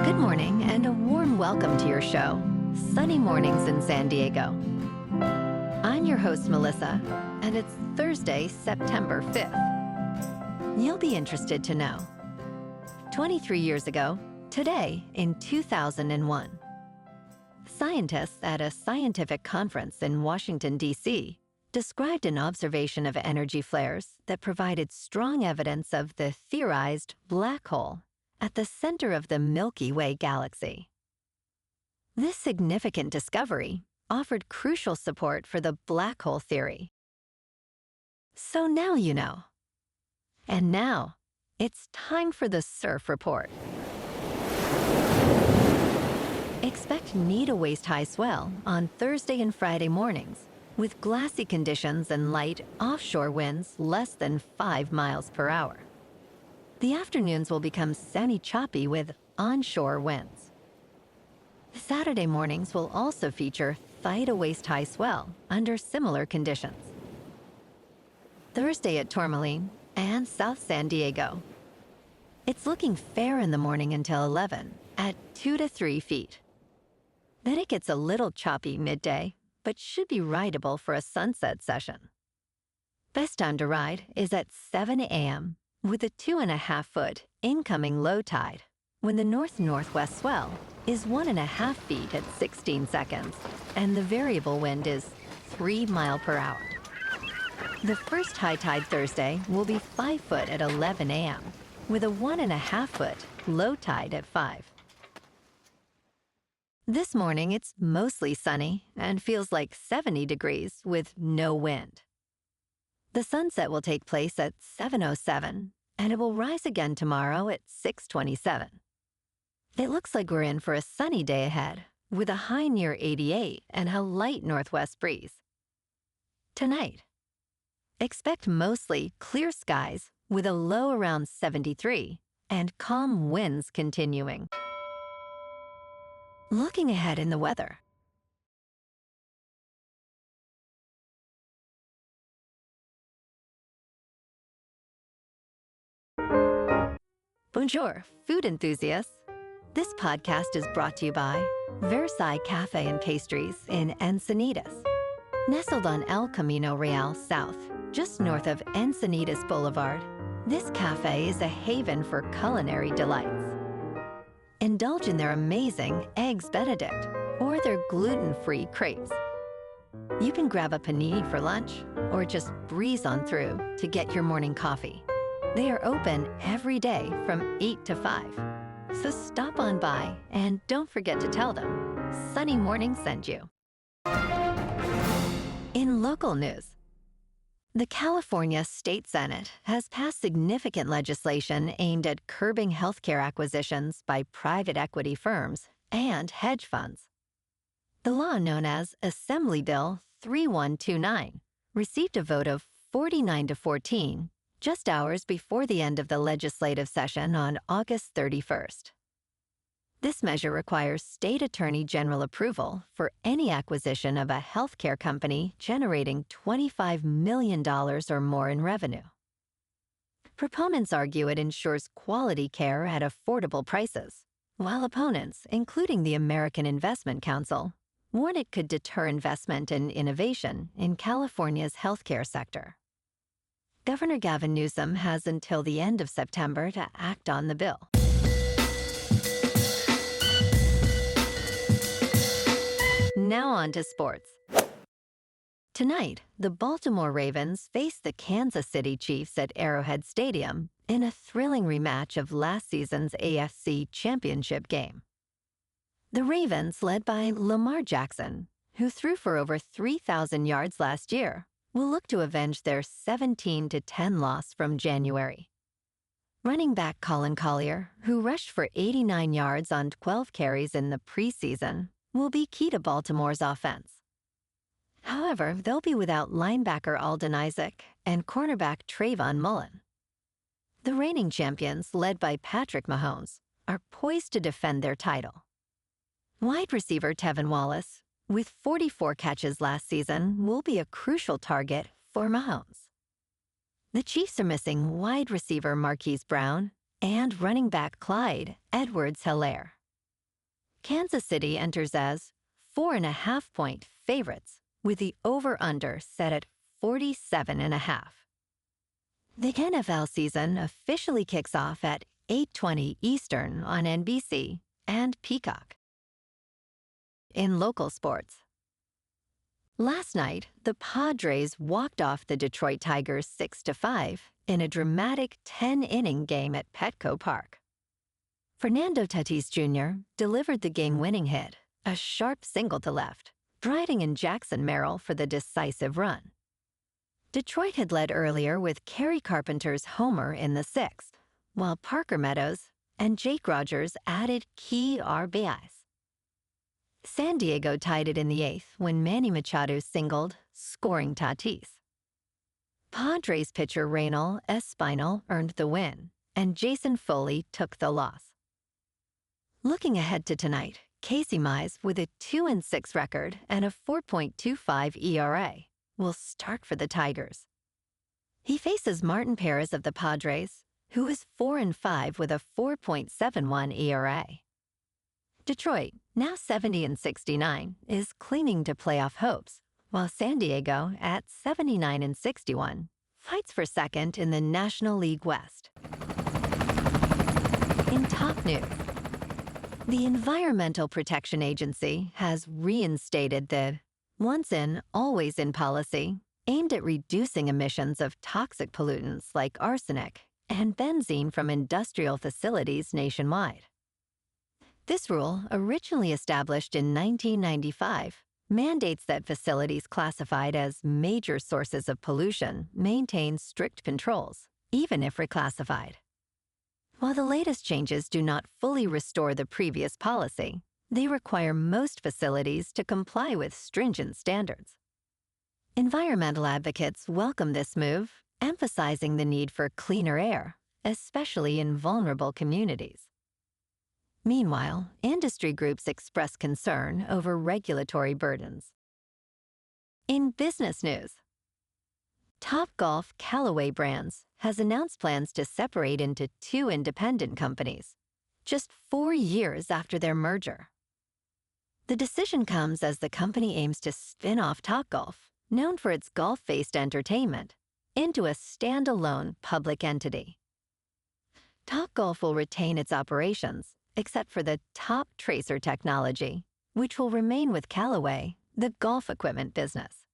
Good morning and a warm welcome to your show, Sunny Mornings in San Diego. I'm your host, Melissa, and it's Thursday, September 5th. You'll be interested to know. 23 years ago, today in 2001, scientists at a scientific conference in Washington, D.C., described an observation of energy flares that provided strong evidence of the theorized black hole at the center of the Milky Way galaxy. This significant discovery offered crucial support for the black hole theory. So now you know. And now, it's time for the Surf Report. Expect knee to waist-high swell on Thursday and Friday mornings, with glassy conditions and light offshore winds less than 5 miles per hour. The afternoons will become sunny choppy with onshore winds. Saturday mornings will also feature thigh to waist-high swell under similar conditions. Thursday at Tourmaline and South San Diego. It's looking fair in the morning until 11 at 2 to 3 feet. Then it gets a little choppy midday, but should be rideable for a sunset session. Best time to ride is at 7 a.m. with a 2.5-foot incoming low tide, when the north-northwest swell is 1.5 feet at 16 seconds, and the variable wind is 3 miles per hour. The first high tide Thursday will be 5 foot at 11 a.m., with a 1.5-foot low tide at 5. This morning, it's mostly sunny and feels like 70 degrees with no wind. The sunset will take place at 7:07, and it will rise again tomorrow at 6:27. It looks like we're in for a sunny day ahead, with a high near 88 and a light northwest breeze. Tonight, expect mostly clear skies with a low around 73 and calm winds continuing. Looking ahead in the weather. Bonjour, food enthusiasts. This podcast is brought to you by Versailles Cafe and Pastries in Encinitas. Nestled on El Camino Real South, just north of Encinitas Boulevard, this cafe is a haven for culinary delights. Indulge in their amazing Eggs Benedict or their gluten-free crepes. You can grab a panini for lunch or just breeze on through to get your morning coffee. They are open every day from 8 to 5. So stop on by and don't forget to tell them Sunny Morning sent you. In local news, the California State Senate has passed significant legislation aimed at curbing healthcare acquisitions by private equity firms and hedge funds. The law, known as Assembly Bill 3129, received a vote of 49 to 14 just hours before the end of the legislative session on August 31st. This measure requires state attorney general approval for any acquisition of a healthcare company generating $25 million or more in revenue. Proponents argue it ensures quality care at affordable prices, while opponents, including the American Investment Council, warn it could deter investment and innovation in California's healthcare sector. Governor Gavin Newsom has until the end of September to act on the bill. Now on to sports. Tonight, the Baltimore Ravens face the Kansas City Chiefs at Arrowhead Stadium in a thrilling rematch of last season's AFC Championship game. The Ravens, led by Lamar Jackson, who threw for over 3,000 yards last year, will look to avenge their 17-10 loss from January. Running back Colin Collier, who rushed for 89 yards on 12 carries in the preseason, will be key to Baltimore's offense. However, they'll be without linebacker Alden Isaac and cornerback Trayvon Mullen. The reigning champions, led by Patrick Mahomes, are poised to defend their title. Wide receiver Tevin Wallace, with 44 catches last season, will be a crucial target for Mahomes. The Chiefs are missing wide receiver Marquise Brown and running back Clyde Edwards-Helaire. Kansas City enters as 4.5-point favorites, with the over-under set at 47.5. The NFL season officially kicks off at 8:20 Eastern on NBC and Peacock. In local sports, last night, the Padres walked off the Detroit Tigers 6-5 in a dramatic 10-inning game at Petco Park. Fernando Tatis Jr. delivered the game-winning hit, a sharp single to left, driving in Jackson Merrill for the decisive run. Detroit had led earlier with Kerry Carpenter's homer in the 6th, while Parker Meadows and Jake Rogers added key RBIs. San Diego tied it in the 8th when Manny Machado singled, scoring Tatis. Padres pitcher Reynel Espinal earned the win, and Jason Foley took the loss. Looking ahead to tonight, Casey Mize, with a 2-6 record and a 4.25 ERA, will start for the Tigers. He faces Martin Perez of the Padres, who is 4-5 with a 4.71 ERA. Detroit, now 70-69, is clinging to playoff hopes, while San Diego, at 79-61, fights for second in the National League West. In top news, the Environmental Protection Agency has reinstated the once-in, always-in policy aimed at reducing emissions of toxic pollutants like arsenic and benzene from industrial facilities nationwide. This rule, originally established in 1995, mandates that facilities classified as major sources of pollution maintain strict controls, even if reclassified. While the latest changes do not fully restore the previous policy, they require most facilities to comply with stringent standards. Environmental advocates welcome this move, emphasizing the need for cleaner air, especially in vulnerable communities. Meanwhile, industry groups express concern over regulatory burdens. In business news, Topgolf Callaway Brands has announced plans to separate into 2 independent companies, just 4 years after their merger. The decision comes as the company aims to spin off Topgolf, known for its golf-based entertainment, into a standalone public entity. Topgolf will retain its operations, except for the Top Tracer technology, which will remain with Callaway, the golf equipment business.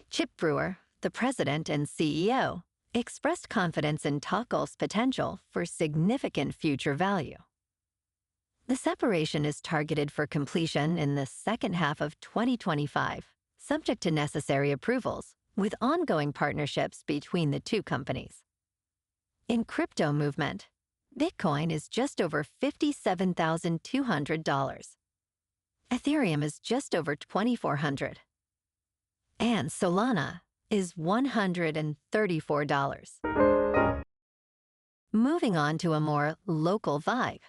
Chip Brewer, the president and CEO, expressed confidence in Topgolf's potential for significant future value. The separation is targeted for completion in the second half of 2025, subject to necessary approvals, with ongoing partnerships between the 2 companies. In crypto movement, Bitcoin is just over $57,200. Ethereum is just over $2,400. And Solana is $134. Moving on to a more local vibe.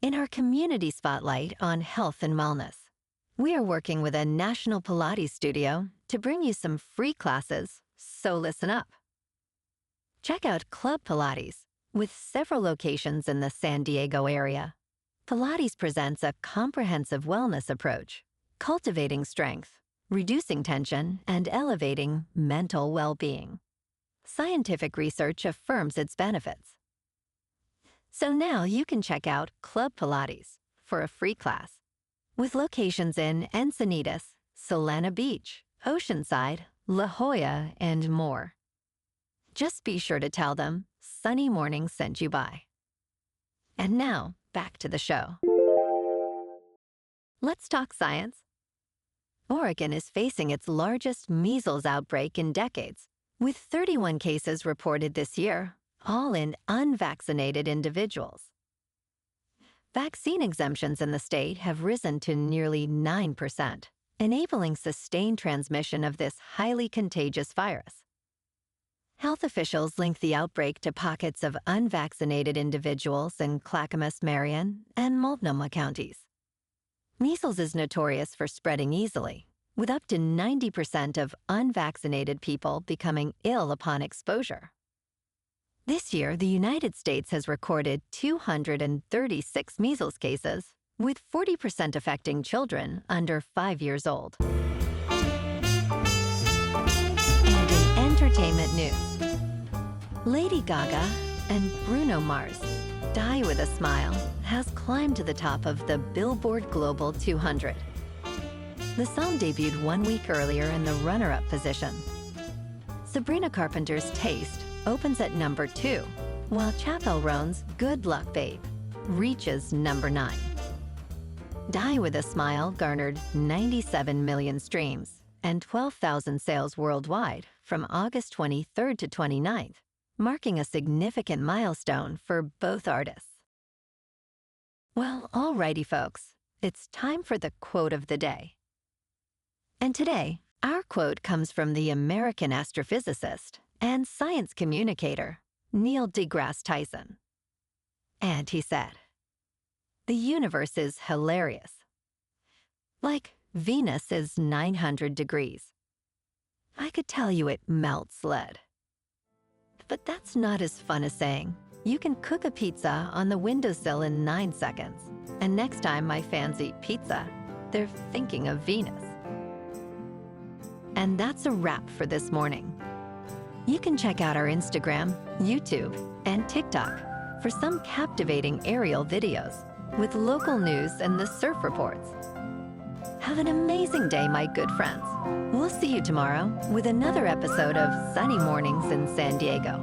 In our community spotlight on health and wellness, we are working with a national Pilates studio to bring you some free classes, so listen up. Check out Club Pilates, with several locations in the San Diego area. Pilates presents a comprehensive wellness approach, cultivating strength, reducing tension, and elevating mental well-being. Scientific research affirms its benefits. So now you can check out Club Pilates for a free class, with locations in Encinitas, Solana Beach, Oceanside, La Jolla, and more. Just be sure to tell them Sunny Morning sent you by. And now, back to the show. Let's talk science. Oregon is facing its largest measles outbreak in decades, with 31 cases reported this year, all in unvaccinated individuals. Vaccine exemptions in the state have risen to nearly 9%, enabling sustained transmission of this highly contagious virus. Health officials link the outbreak to pockets of unvaccinated individuals in Clackamas, Marion, and Multnomah counties. Measles is notorious for spreading easily, with up to 90% of unvaccinated people becoming ill upon exposure. This year, the United States has recorded 236 measles cases, with 40% affecting children under 5 years old. And in entertainment news, Lady Gaga and Bruno Mars, Die with a Smile, has climbed to the top of the Billboard Global 200. The song debuted 1 week earlier in the runner-up position. Sabrina Carpenter's Taste opens at number 2, while Chappell Roan's Good Luck Babe reaches number 9. Die with a Smile garnered 97 million streams and 12,000 sales worldwide from August 23rd to 29th, marking a significant milestone for both artists. Well, alrighty folks, it's time for the quote of the day. And today, our quote comes from the American astrophysicist and science communicator, Neil deGrasse Tyson. And he said, "The universe is hilarious. Like Venus is 900 degrees. I could tell you it melts lead. But that's not as fun as saying, you can cook a pizza on the windowsill in 9 seconds, and next time my fans eat pizza, they're thinking of Venus." And that's a wrap for this morning. You can check out our Instagram, YouTube, and TikTok for some captivating aerial videos with local news and the surf reports. Have an amazing day, my good friends. We'll see you tomorrow with another episode of Sunny Mornings in San Diego.